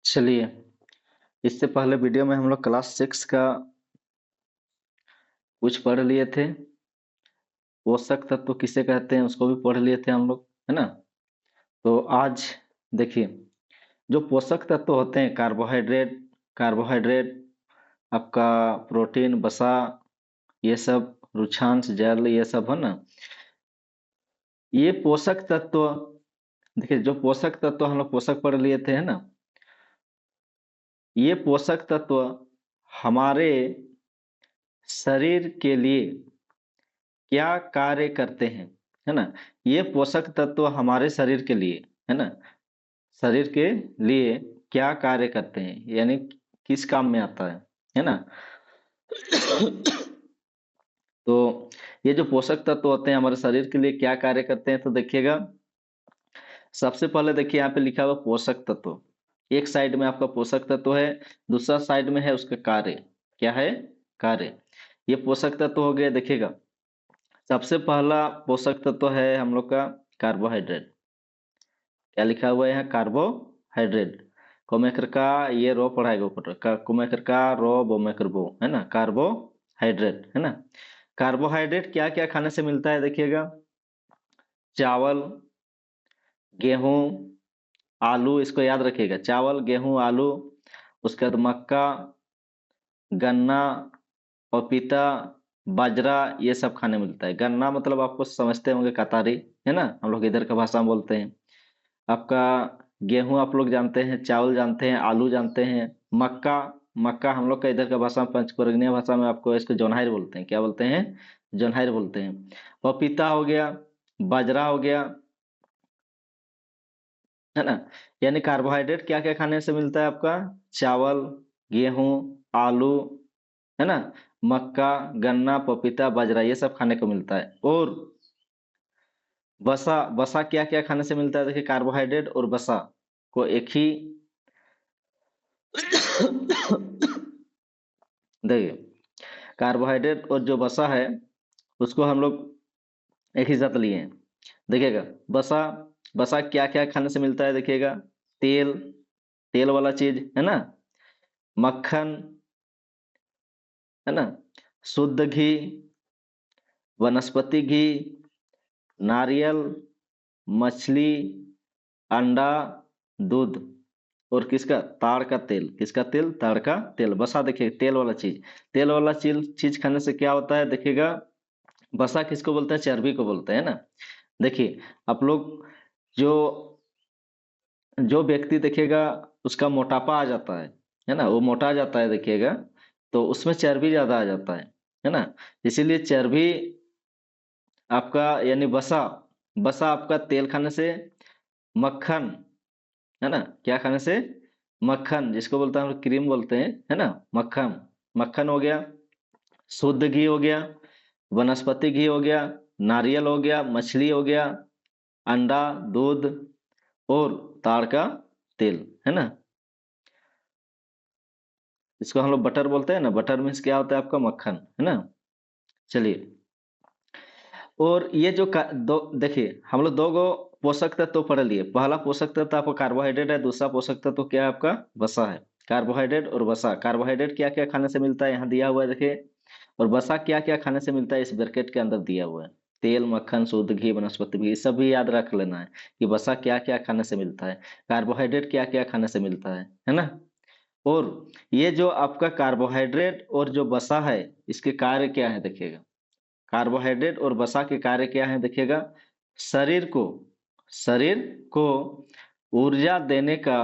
चलिए, इससे पहले वीडियो में हम लोग क्लास 6 का कुछ पढ़ लिए थे। पोषक तत्व किसे कहते हैं उसको भी पढ़ लिए थे हम लोग, है ना। तो आज देखिए, जो पोषक तत्व होते हैं कार्बोहाइड्रेट कार्बोहाइड्रेट आपका प्रोटीन, वसा, ये सब रुक्षांश, जल, ये सब है ना। ये पोषक तत्व, देखिए जो पोषक तत्व हम लोग पोषक पढ़ लिए थे, है ना। ये पोषक तत्व हमारे शरीर के लिए क्या कार्य करते हैं, है ना। ये पोषक तत्व हमारे शरीर के लिए, है ना, शरीर के लिए क्या कार्य करते हैं, यानी किस काम में आता है ना। तो ये जो पोषक तत्व होते हैं हमारे शरीर के लिए क्या कार्य करते हैं, तो देखिएगा। सबसे पहले देखिए यहाँ पे लिखा हुआ पोषक तत्व, एक साइड में आपका पोषक तत्व है, दूसरा साइड में है उसका कार्य। क्या है? कार्य। ये पोषक तत्व हो गया। देखिएगा, सबसे पहला पोषक तत्व है हम लोग का कार्बोहाइड्रेट। क्या लिखा हुआ है यहाँ? कार्बोहाइड्रेट। कोमेकर का ये रो पढ़ाएगा ऊपर का, कोमेकर का रो बोमेकर बो, है ना, कार्बोहाइड्रेट, है ना। कार्बोहाइड्रेट क्या क्या खाने से मिलता है देखिएगा। चावल, गेहूं, आलू, इसको याद रखिएगा, चावल, गेहूं, आलू। उसके बाद मक्का, गन्ना, पपीता, बाजरा, ये सब खाने मिलता है। गन्ना मतलब आपको समझते होंगे कतारी, है ना, हम लोग इधर का भाषा में बोलते हैं। आपका गेहूं आप लोग जानते हैं, चावल जानते हैं, आलू जानते हैं। मक्का, मक्का हम लोग का इधर का भाषा में, पंचवर्गीय भाषा में आपको इसको जोनहार बोलते हैं। क्या बोलते हैं? जोनहार बोलते हैं। पपीता हो गया, बाजरा हो गया, है ना। यानी कार्बोहाइड्रेट क्या क्या खाने से मिलता है आपका? चावल, गेहूं, आलू, है ना, मक्का, गन्ना, पपीता, बाजरा, ये सब खाने को मिलता है। और वसा, वसा क्या क्या खाने से मिलता है? देखिए, कार्बोहाइड्रेट और वसा को एक ही देखिए, कार्बोहाइड्रेट और जो वसा है उसको हम लोग एक ही साथ लिए हैं। देखिएगा, वसा, वसा क्या क्या खाने से मिलता है देखिएगा। तेल, तेल वाला चीज, है ना। मक्खन, है ना, शुद्ध घी, वनस्पति घी, नारियल, मछली, अंडा, दूध, और किसका? ताड़ का तेल। किसका तेल? ताड़ का तेल। वसा देखिए, तेल वाला चीज, तेल वाला चीज चीज खाने से क्या होता है देखिएगा। वसा किसको बोलते हैं? चर्बी को बोलते हैं ना। देखिए, आप लोग जो जो व्यक्ति देखिएगा उसका मोटापा आ जाता है ना, वो मोटा आ जाता है देखिएगा, तो उसमें चर्बी ज्यादा आ जाता है ना। इसीलिए चर्बी आपका, यानी वसा, वसा आपका तेल खाने से, मक्खन, है ना, क्या खाने से? मक्खन, जिसको बोलते हैं हम लोग क्रीम बोलते हैं, है ना, मक्खन, मक्खन हो गया। शुद्ध घी हो गया, वनस्पति घी हो गया, नारियल हो गया, मछली हो गया, अंडा, दूध, और ताड़ का तेल, है ना। इसको हम लोग बटर बोलते हैं ना। बटर मीन्स क्या होता है आपका? मक्खन, है ना। चलिए, और ये जो दो देखिए, हम लोग दो गो पोषक तत्व पढ़ लिए। पहला पोषक तत्व आपका कार्बोहाइड्रेट है, दूसरा पोषक तत्व क्या है आपका? वसा है। कार्बोहाइड्रेट और वसा, कार्बोहाइड्रेट क्या क्या खाने से मिलता है यहाँ दिया हुआ है देखिए, और वसा क्या क्या खाने से मिलता है इस ब्रैकेट के अंदर दिया हुआ है। तेल, मक्खन, शुद्ध घी, वनस्पति घी, सब भी याद रख लेना है कि वसा क्या क्या खाने से मिलता है, कार्बोहाइड्रेट क्या क्या खाने से मिलता है ना। और ये जो आपका कार्बोहाइड्रेट और जो वसा है, इसके कार्य क्या है देखिएगा। कार्बोहाइड्रेट और वसा के कार्य क्या है देखिएगा। शरीर को शरीर को ऊर्जा देने का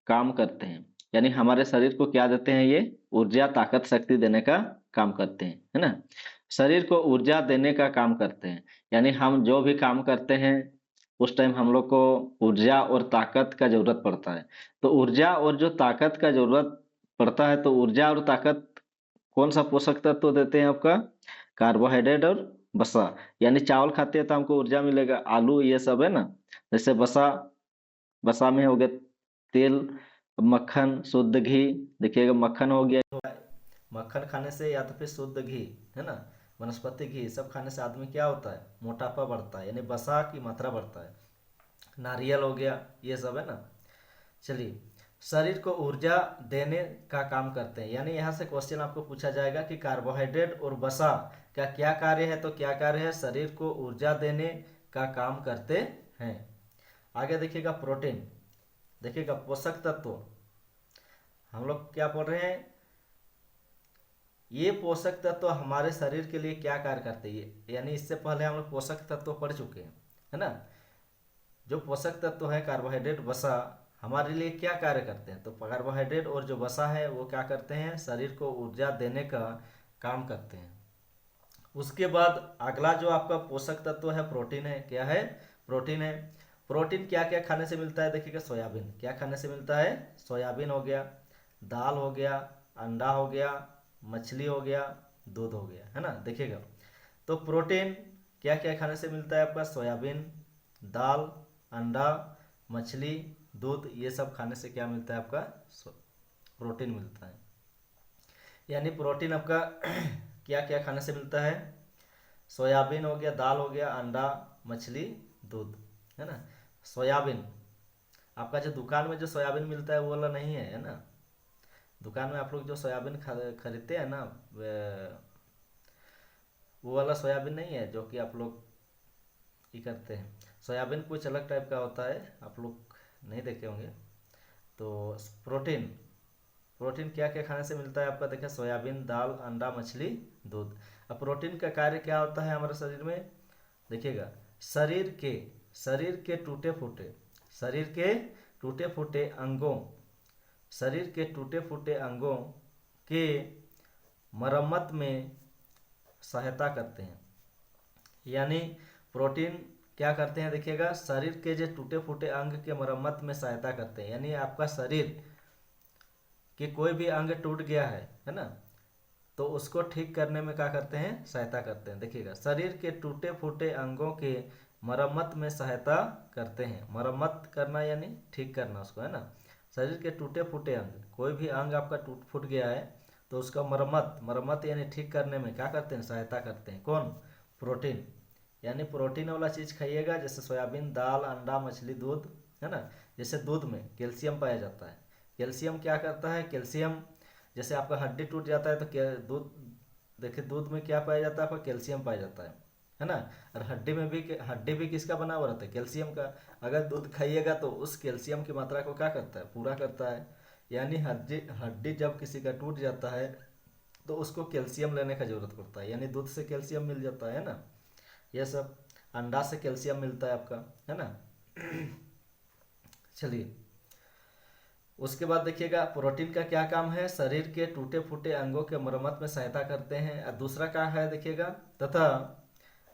काम करते हैं। यानी हमारे शरीर को क्या देते हैं? ये ऊर्जा, ताकत, शक्ति देने का काम करते हैं, है ना। शरीर को ऊर्जा देने का काम करते हैं। यानी हम जो भी काम करते हैं उस टाइम हम लोग को ऊर्जा और ताकत का जरूरत पड़ता है। तो ऊर्जा और जो ताकत का जरूरत पड़ता है, तो ऊर्जा और ताकत कौन सा पोषक तत्व देते हैं आपका? कार्बोहाइड्रेट और वसा। यानी चावल खाते हैं तो हमको ऊर्जा मिलेगा, आलू, ये सब, है ना। जैसे वसा, वसा में हो गया तेल, मक्खन, शुद्ध घी। देखिएगा, मक्खन हो गया, मक्खन खाने से, या तो फिर शुद्ध घी, है ना, वनस्पति घी, सब खाने से आदमी क्या होता है? मोटापा बढ़ता है, यानी वसा की मात्रा बढ़ता है। नारियल हो गया, ये सब, है ना। चलिए, शरीर को ऊर्जा देने का काम करते हैं। यानी यहाँ से क्वेश्चन आपको पूछा जाएगा कि कार्बोहाइड्रेट और वसा का क्या कार्य है, तो क्या कार्य है, शरीर को ऊर्जा देने का काम करते हैं। आगे देखिएगा प्रोटीन, देखिएगा पोषक तत्व, हम लोग क्या बोल रहे हैं, ये पोषक तत्व हमारे शरीर के लिए क्या कार्य करते हैं, यानी इससे पहले हम लोग पोषक तत्व पढ़ चुके हैं, है ना। जो पोषक तत्व है कार्बोहाइड्रेट वसा हमारे लिए क्या कार्य करते हैं, तो कार्बोहाइड्रेट और जो वसा है वो क्या करते हैं, शरीर को ऊर्जा देने का काम करते हैं। उसके बाद अगला जो आपका पोषक तत्व है प्रोटीन है, क्या है, प्रोटीन है। प्रोटीन क्या क्या खाने से मिलता है, देखिएगा सोयाबीन, क्या खाने से मिलता है, सोयाबीन हो गया, दाल हो गया, अंडा हो गया, मछली हो गया, दूध हो गया, है ना। देखिएगा तो प्रोटीन क्या क्या खाने से मिलता है आपका, सोयाबीन, दाल, अंडा, मछली, दूध, ये सब खाने से क्या मिलता है आपका, प्रोटीन मिलता है। यानी प्रोटीन आपका क्या क्या खाने से मिलता है, सोयाबीन हो गया, दाल हो गया, अंडा, मछली, दूध, है ना। सोयाबीन आपका जो दुकान में जो सोयाबीन मिलता है वो वाला नहीं है ना। दुकान में आप लोग जो सोयाबीन खरीदते हैं ना, वो वाला सोयाबीन नहीं है जो कि आप लोग ये करते हैं। सोयाबीन कुछ अलग टाइप का होता है, आप लोग नहीं देखे होंगे। तो प्रोटीन, प्रोटीन क्या क्या खाने से मिलता है आपका, देखिए सोयाबीन, दाल, अंडा, मछली, दूध। अब प्रोटीन का कार्य क्या होता है हमारे शरीर में, देखिएगा शरीर के टूटे फूटे, शरीर के टूटे फूटे अंगों, शरीर के टूटे फूटे अंगों के मरम्मत में सहायता करते हैं। यानी प्रोटीन क्या करते हैं, देखिएगा शरीर के जो टूटे फूटे अंग के मरम्मत में सहायता करते हैं। यानी आपका शरीर के कोई भी अंग टूट गया है ना, तो उसको ठीक करने में क्या करते हैं, सहायता करते हैं। देखिएगा शरीर के टूटे फूटे अंगों के मरम्मत में सहायता करते हैं। मरम्मत करना यानी ठीक करना उसको, है ना। शरीर के टूटे फूटे अंग, कोई भी अंग आपका टूट फूट गया है तो उसका मरम्मत, मरम्मत यानी ठीक करने में क्या करते हैं, सहायता करते हैं। कौन, प्रोटीन। यानी प्रोटीन वाला चीज़ खाइएगा, जैसे सोयाबीन, दाल, अंडा, मछली, दूध, है ना। जैसे दूध में कैल्शियम पाया जाता है। कैल्शियम क्या करता है, कैल्शियम जैसे आपका हड्डी टूट जाता है तो क्या दूध, देखिए दूध में क्या पाया जाता है आपका, कैल्शियम पाया जाता है ना। और हड्डी भी किसका बना हुआ रहता है, कैल्शियम का। अगर दूध खाइएगा तो उस कैल्शियम की मात्रा को क्या करता है, पूरा करता है। यानी हड्डी हड्डी जब किसी का टूट जाता है तो उसको कैल्शियम लेने का जरूरत पड़ता है, यानी दूध से कैल्शियम मिल जाता है ना। यह सब, अंडा से कैल्शियम मिलता है आपका, है ना। चलिए उसके बाद देखिएगा प्रोटीन का क्या काम है, शरीर के टूटे फूटे अंगों के मरम्मत में सहायता करते हैं। और दूसरा क्या है देखिएगा, तथा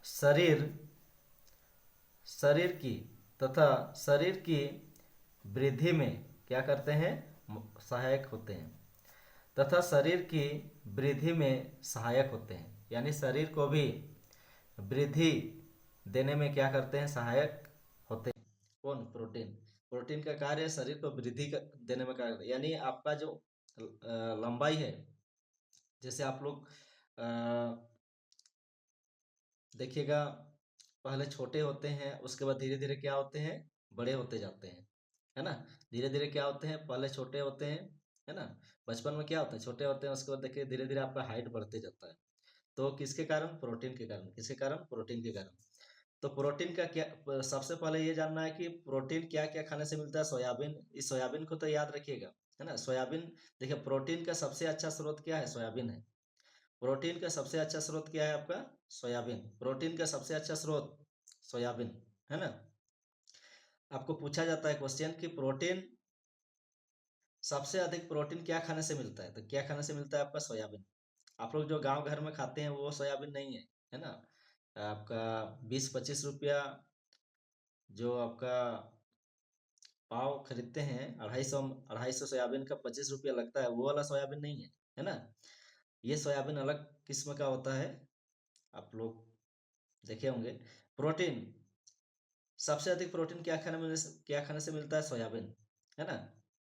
शरीर शरीर की तथा शरीर की वृद्धि में क्या करते हैं, सहायक होते हैं। तथा शरीर की वृद्धि में सहायक होते हैं। यानी शरीर को भी वृद्धि देने में क्या करते हैं, सहायक होते हैं। कौन, प्रोटीन। प्रोटीन का कार्य शरीर को देने में कार्य, यानी आपका जो लंबाई है, जैसे आप लोग देखिएगा पहले छोटे होते हैं, उसके बाद धीरे धीरे क्या होते हैं, बड़े होते जाते हैं, है ना। धीरे धीरे क्या होते हैं, पहले छोटे होते हैं, है ना। बचपन में क्या होते हैं, छोटे होते हैं, उसके बाद देखिए धीरे धीरे आपका हाइट बढ़ते जाता है। तो किसके कारण, प्रोटीन के कारण। किसके कारण, प्रोटीन के कारण। तो प्रोटीन का क्या, सबसे पहले ये जानना है कि प्रोटीन क्या क्या खाने से मिलता है, सोयाबीन। इस सोयाबीन को तो याद रखिएगा, है ना। सोयाबीन, देखिए प्रोटीन का सबसे अच्छा स्रोत क्या है, सोयाबीन है। प्रोटीन का सबसे अच्छा स्रोत क्या है आपका, सोयाबीन। प्रोटीन का सबसे अच्छा स्रोत सोयाबीन, है ना। आपको पूछा जाता है क्वेश्चन कि प्रोटीन, सबसे अधिक प्रोटीन क्या खाने से मिलता है, तो क्या खाने से मिलता है आपका, सोयाबीन। आप लोग जो गांव घर में खाते हैं वो सोयाबीन नहीं है ना। आपका 20-25 रुपया जो आपका पाव खरीदते हैं, 250 सोयाबीन का 25 रुपया लगता है, वो वाला सोयाबीन नहीं है ना। ये सोयाबीन अलग किस्म का होता है, आप लोग देखे होंगे। प्रोटीन, सबसे अधिक प्रोटीन क्या खाने से मिलता है, सोयाबीन, है ना।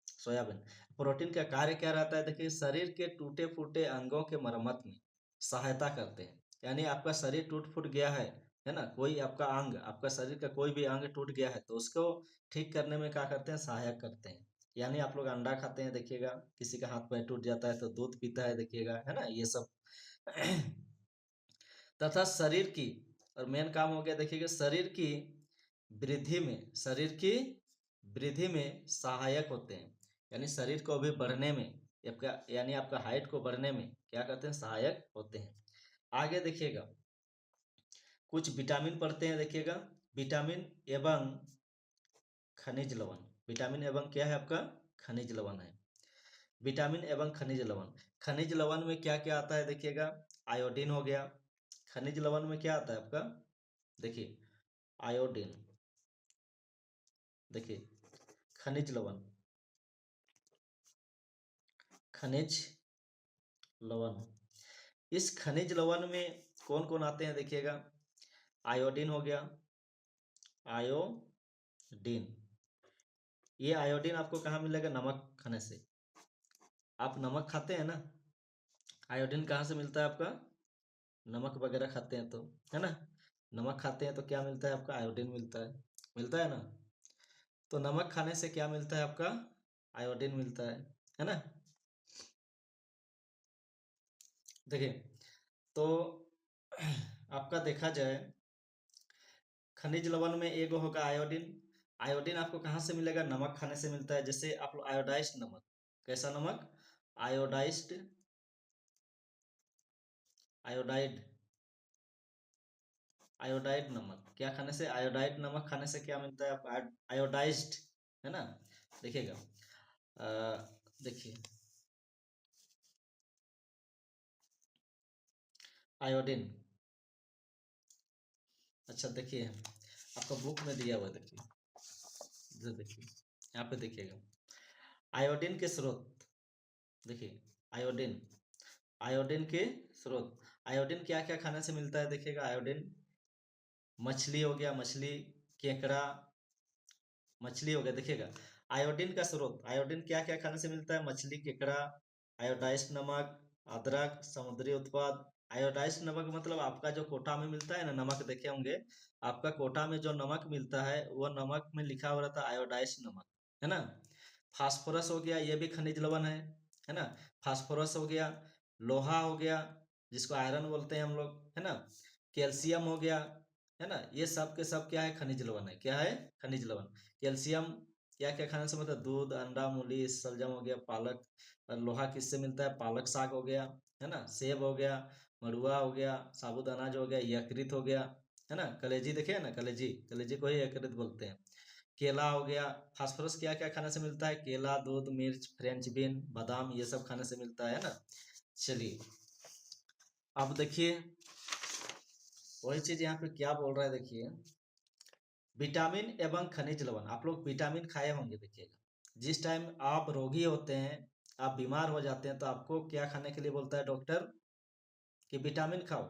सोयाबीन। प्रोटीन का कार्य क्या रहता है, देखिए शरीर के टूटे फूटे अंगों के मरम्मत में सहायता करते हैं। यानी आपका शरीर टूट फूट गया है ना, कोई आपका अंग, आपका शरीर का कोई भी अंग टूट गया है तो उसको ठीक करने में क्या करते हैं, सहायक करते हैं। यानी आप लोग अंडा खाते हैं देखिएगा, किसी का हाथ पैर टूट जाता है तो दूध पीता है देखिएगा, है ना, ये सब। तथा शरीर की, और मेन काम हो गया देखिएगा, शरीर की वृद्धि में सहायक होते हैं, यानी शरीर को भी बढ़ने में, आपका यानी आपका हाइट को बढ़ने में क्या करते हैं, सहायक होते हैं। आगे देखिएगा, कुछ विटामिन पढ़ते हैं देखिएगा, विटामिन एवं खनिज लवण। विटामिन एवं क्या है आपका, खनिज लवण है। विटामिन एवं खनिज लवण, खनिज लवण में क्या क्या आता है देखिएगा, आयोडीन हो गया। खनिज लवण में क्या आता है आपका, देखिए आयोडीन, देखिए खनिज लवण, खनिज लवण, इस खनिज लवण में कौन कौन आते हैं देखिएगा, आयोडीन हो गया, आयोडीन। ये आयोडीन आपको कहाँ मिलेगा, नमक खाने से। आप नमक खाते हैं ना, आयोडीन कहाँ से मिलता है आपका, नमक वगैरह खाते हैं तो, है ना, नमक खाते हैं तो क्या मिलता है आपका, आयोडीन मिलता है ना। तो नमक खाने से क्या मिलता है आपका, आयोडीन मिलता है ना। देखिए, तो आपका देखा जाए, खनिज लवण में एक होगा आयोडीन। आयोडीन आपको कहाँ से मिलेगा, नमक खाने से मिलता है। जैसे आप लोग आयोडाइज्ड नमक, कैसा नमक, आयोडाइज्ड, आयोडाइड, आयोडाइड नमक, क्या खाने से, आयोडाइड नमक खाने से क्या मिलता है आपको, आयोडाइज्ड, है ना। देखिएगा, देखिए आयोडीन, अच्छा देखिए आपका बुक में दिया हुआ, देखिए इधर देखिए, यहाँ पे देखिएगा, आयोडीन के स्रोत, देखिए आयोडीन, आयोडीन के स्रोत, आयोडीन क्या क्या खाने से मिलता है देखिएगा, आयोडीन मछली हो गया, मछली, केकड़ा, मछली हो गया देखिएगा। आयोडीन का स्रोत, आयोडीन क्या क्या खाने से मिलता है, मछली, केकड़ा, आयोडाइज्ड नमक, अदरक, समुद्री उत्पाद। आयोडाइज्ड नमक मतलब आपका जो कोटा में मिलता है ना नमक, देखे होंगे आपका कोटा में जो नमक मिलता है वो नमक में लिखा हुआ रहता है आयोडाइज्ड नमक, है ना। फास्फोरस हो गया, ये भी खनिज लवण है ना। फास्फोरस हो गया, लोहा हो गया जिसको आयरन बोलते हैं हम लोग, है ना। कैल्शियम हो गया, है ना। ये सब के सब क्या है, खनिज लवण है, क्या है, खनिज लवण। कैल्शियम क्या क्या खाने से मतलब, दूध, अंडा, मूली, सलजम हो गया, पालक। और लोहा किससे मिलता है, पालक साग हो गया, है ना, सेब हो गया, मड़ुआ हो गया, साबुत अनाज हो गया, यकृत हो गया, है ना। कलेजी देखे ना, कलेजी, कलेजी को ही यकृत बोलते हैं। केला हो गया। फास्फोरस क्या क्या खाने से मिलता है, केला, दूध, मिर्च, फ्रेंच बीन, बादाम, ये सब खाने से मिलता है ना। चलिए अब देखिए, वही चीज यहाँ पे क्या बोल रहा है, देखिए विटामिन एवं खनिज लवण। आप लोग विटामिन खाए होंगे देखिएगा, जिस टाइम आप रोगी होते हैं, आप बीमार हो जाते हैं, तो आपको क्या खाने के लिए बोलता है डॉक्टर, कि विटामिन खाओ,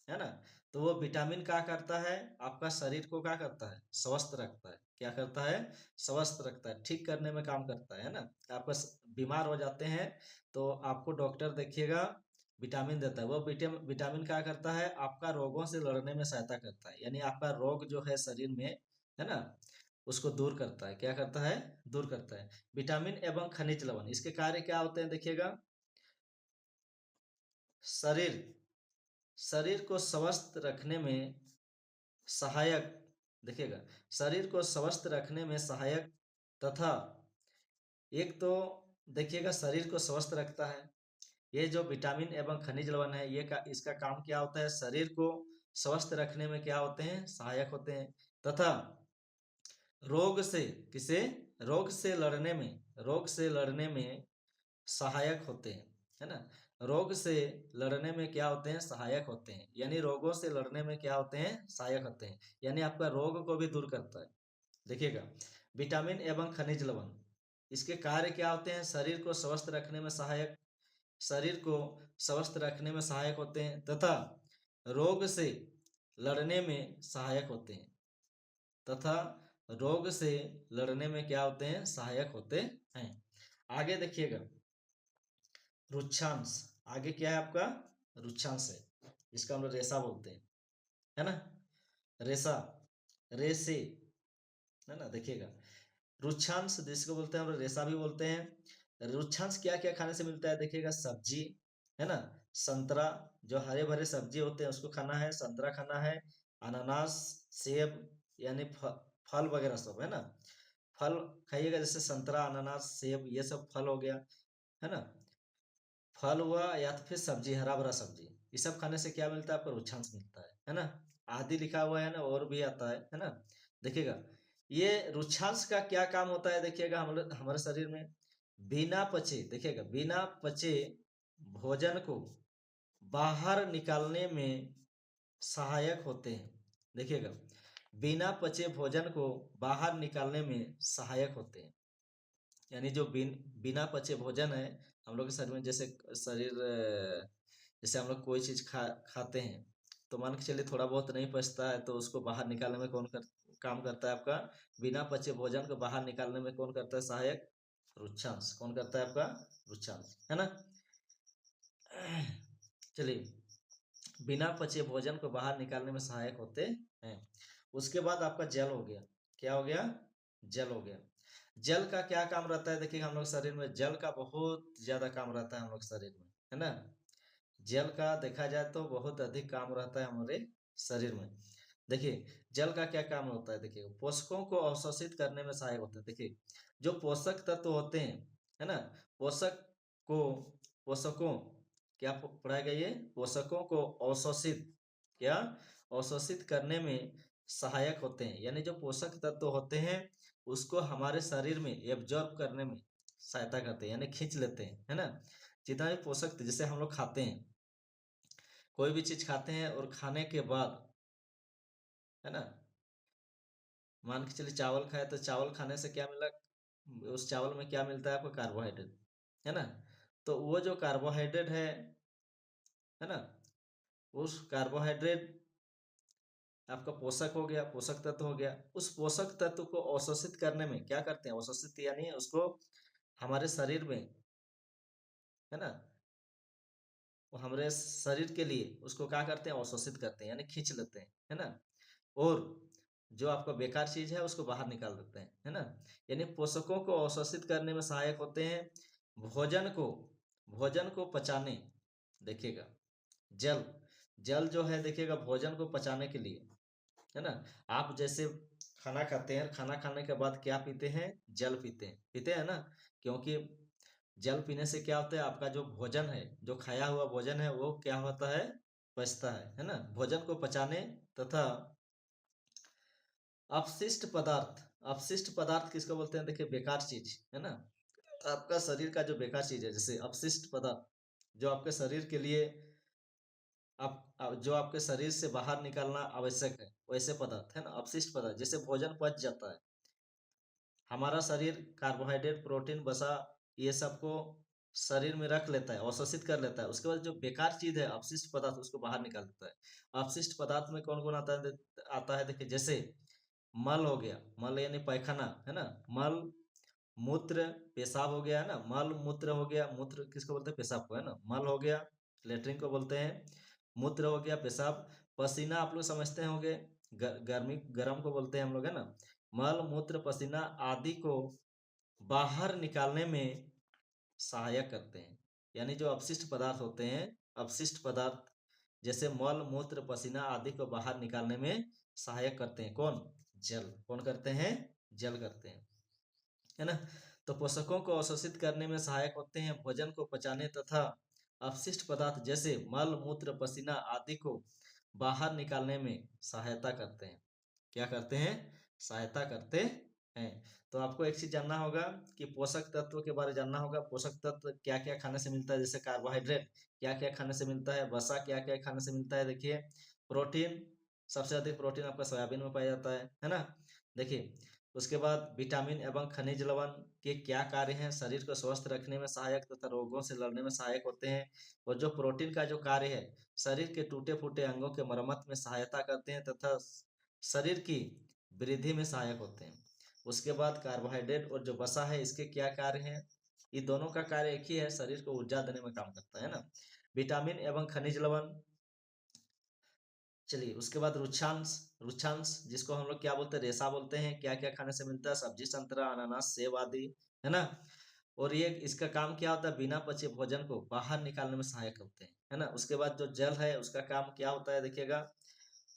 है ना। तो वो विटामिन क्या करता है, आपका शरीर को क्या करता है, स्वस्थ रखता है। क्या करता है, स्वस्थ रखता है, ठीक करने में काम करता है ना। आपका बीमार हो जाते हैं तो आपको डॉक्टर देखिएगा विटामिन देता है। वो विटामिन क्या करता है, आपका रोगों से लड़ने में सहायता करता है, यानी आपका रोग जो है शरीर में, है ना, उसको दूर करता है। क्या करता है, दूर करता है। विटामिन एवं खनिज लवण, इसके कार्य क्या होते हैं देखिएगा, शरीर शरीर को स्वस्थ रखने में सहायक, देखिएगा शरीर को स्वस्थ रखने में सहायक, तथा एक तो देखिएगा शरीर को स्वस्थ रखता है। ये जो विटामिन एवं खनिज लवण है, इसका काम क्या होता है, शरीर को स्वस्थ रखने में क्या होते हैं, सहायक होते हैं। तथा रोग से, किसे, रोग से लड़ने में सहायक होते हैं, है ना। रोग से लड़ने में क्या होते हैं, सहायक होते हैं, यानी रोगों से लड़ने में क्या होते हैं, सहायक होते हैं, यानी आपका रोग को भी दूर करता है। देखिएगा, विटामिन एवं खनिज लवण, इसके कार्य क्या होते हैं, शरीर को स्वस्थ रखने में सहायक, शरीर को स्वस्थ रखने में सहायक होते हैं, तथा रोग से लड़ने में सहायक होते हैं, तथा रोग से लड़ने में क्या होते हैं, सहायक होते हैं। आगे देखिएगा, रुक्षांश, आगे क्या है आपका, रुक्षांश है, जिसका हम लोग रेशा बोलते हैं, है ना। रेशा, रेसे, है ना। देखिएगा रुक्षांश जिसको बोलते हैं हम रेशा भी बोलते हैं। रुक्षांश क्या क्या खाने से मिलता है देखिएगा, सब्जी है ना, संतरा, जो हरे भरे सब्जी होते हैं उसको खाना है, संतरा खाना है, अनानास, सेब, यानी फल वगैरह सब है ना, फल खाइएगा, जैसे संतरा, अनानास, सेब, ये सब फल हो गया है ना, फल हुआ या तो फिर सब्जी, हरा भरा सब्जी, ये सब खाने से क्या मिलता है आपको, रुक्षांश मिलता है ना। आदि लिखा हुआ है ना, और भी आता है ना। देखिएगा ये रुक्षांश का क्या काम होता है, देखिएगा हमारे शरीर में बिना पचे, देखिएगा बिना पचे भोजन को बाहर निकालने में सहायक होते हैं। देखिएगा बिना पचे भोजन को बाहर निकालने में सहायक होते हैं, यानी जो बिना पचे भोजन है हम लोग के शरीर में, जैसे जैसे हम लोग कोई चीज खाते हैं तो मान के चलिए थोड़ा बहुत नहीं पचता है, तो उसको बाहर निकालने में काम करता है आपका, बिना पचे भोजन को बाहर निकालने में कौन करता है सहायक, रुक्षांश। कौन करता है आपका, रुक्षांश, है ना। चलिए बिना पचे भोजन को बाहर निकालने में सहायक होते हैं। उसके बाद आपका जल हो गया, क्या हो गया, जल हो गया। जल का क्या काम रहता है, देखिए हम लोग शरीर में जल का बहुत ज्यादा काम रहता है हम लोग शरीर में, है ना। जल का देखा जाए तो बहुत अधिक काम रहता है हमारे शरीर में। देखिए जल का क्या काम होता है, देखिए पोषकों को अवशोषित करने में सहायक होता है। देखिए जो पोषक तत्व होते हैं, है ना, पोषक को पोषकों क्या पढ़ाया गया, ये पोषकों को अवशोषित, क्या अवशोषित करने में सहायक होते हैं, यानी जो पोषक तत्व होते हैं उसको हमारे शरीर में एब्जॉर्ब करने में सहायता करते हैं, यानी खींच लेते हैं, है ना। जितना भी पोषक, जैसे हम लोग खाते हैं, कोई भी चीज खाते हैं और खाने के बाद, है ना, मान के चलिए चावल खाए तो चावल खाने से क्या मिला, उस चावल में क्या मिलता है आपको, कार्बोहाइड्रेट, है ना। तो वो जो कार्बोहाइड्रेट है ना, उस कार्बोहाइड्रेट आपका पोषक हो गया, पोषक तत्व हो गया। उस पोषक तत्व को अवशोषित करने में क्या करते हैं, अवशोषित यानी उसको हमारे शरीर में, है ना, वो हमारे शरीर के लिए उसको क्या करते हैं, अवशोषित करते हैं, यानी खींच लेते हैं, है ना। और जो आपका बेकार चीज है उसको बाहर निकाल देते हैं, है ना। यानी पोषकों को अवशोषित करने में सहायक होते हैं। भोजन को भोजन को पचाने, देखिएगा जल जल जो है, देखिएगा भोजन को पचाने के लिए, है ना। आप जैसे खाना खाते हैं, खाना खाने के बाद क्या पीते हैं, जल पीते हैं ना, क्योंकि जल पीने से क्या होता है, आपका जो भोजन है, जो खाया हुआ भोजन है वो क्या होता है, पचता है ना। भोजन को पचाने तथा अपशिष्ट पदार्थ किसको बोलते हैं, देखिए बेकार चीज, है ना। आपका शरीर का जो बेकार चीज है, जैसे अपशिष्ट पदार्थ, जो आपके शरीर के लिए जो आपके शरीर से बाहर निकालना आवश्यक है, वैसे पदार्थ, है ना, अपशिष्ट पदार्थ। जैसे भोजन पच जाता है, हमारा शरीर कार्बोहाइड्रेट, प्रोटीन, वसा, ये सबको शरीर में रख लेता है, अवशोषित कर लेता है। उसके बाद जो बेकार चीज है, अपशिष्ट पदार्थ, उसको बाहर निकाल देता है। अपशिष्ट पदार्थ में कौन कौन आता है देखिए, जैसे मल हो गया, मल यानी पैखाना, है ना, मल, मूत्र, पेशाब हो गया, है ना, मल मूत्र हो गया, मूत्र किसको बोलते हैं, पेशाब को, है ना, मल हो गया, लेटरिन को बोलते हैं, मूत्र हो गया, पेशाब, पसीना आप लोग समझते होंगे, गर्मी गर्म को बोलते हैं हम लोग, है ना। मल मूत्र पसीना आदि को बाहर निकालने में सहायक करते हैं, यानी जो अपशिष्ट पदार्थ होते हैं, अपशिष्ट पदार्थ जैसे मल मूत्र पसीना आदि को बाहर निकालने में सहायक करते हैं, कौन, जल। कौन करते हैं, जल करते हैं, है ना। तो पोषकों को अवशोषित करने में सहायक होते हैं, भोजन को पचाने तथा अपशिष्ट पदार्थ जैसे मल मूत्र पसीना आदि को बाहर निकालने में सहायता करते हैं। क्या करते हैं, सहायता करते हैं। तो आपको एक चीज जानना होगा कि पोषक तत्व के बारे में जानना होगा, पोषक तत्व क्या क्या खाने से मिलता है, जैसे कार्बोहाइड्रेट क्या क्या खाने से मिलता है, वसा क्या क्या खाने से मिलता है। देखिए प्रोटीन, सबसे अधिक प्रोटीन आपका सोयाबीन में पाया जाता है ना। देखिए उसके बाद विटामिन एवं खनिज लवण के क्या कार्य हैं, शरीर को स्वस्थ रखने में सहायक तथा रोगों से लड़ने में सहायक होते हैं। और जो प्रोटीन का जो कार्य है, शरीर के टूटे फूटे अंगों के मरम्मत में सहायता करते हैं तथा शरीर की वृद्धि में सहायक होते हैं। उसके बाद कार्बोहाइड्रेट और जो वसा है, इसके क्या कार्य हैं, ये दोनों का कार्य एक ही है, शरीर को ऊर्जा देने में काम करता है ना। विटामिन एवं खनिज लवण चलिए उसके बाद रुक्षांश, रुक्षांश जिसको हम लोग क्या बोलते हैं, रेशा बोलते हैं। क्या क्या खाने से मिलता है, सब्जी, संतरा, अनानास, सेब आदि, है ना। और ये इसका काम क्या होता है, बिना पचे भोजन को बाहर निकालने में सहायक होते हैं, है ना। उसके बाद जो जल है उसका काम क्या होता है, देखिएगा,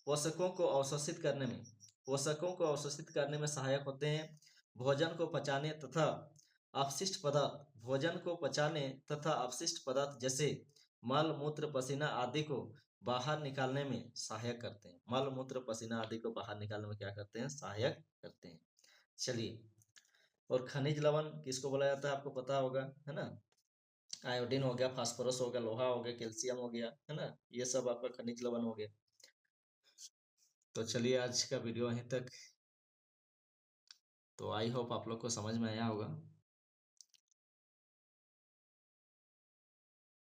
पोषकों को अवशोषित करने में, पोषकों को अवशोषित करने में सहायक होते हैं। भोजन को पचाने तथा अपशिष्ट पदार्थ, भोजन को पचाने तथा अपशिष्ट पदार्थ जैसे मल मूत्र पसीना आदि को बाहर निकालने में सहायक करते हैं। मल मूत्र पसीना आदि को बाहर निकालने में क्या करते हैं, सहायक करते हैं। चलिए, और खनिज लवण किसको बोला जाता है, आपको पता होगा, है ना। आयोडीन हो गया, फास्फोरस हो गया, लोहा हो गया, कैल्शियम हो गया, है ना। ये सब आपका खनिज लवण हो गया। तो चलिए आज का वीडियो यहीं तक। तो आई होप आप लोग को समझ में आया होगा।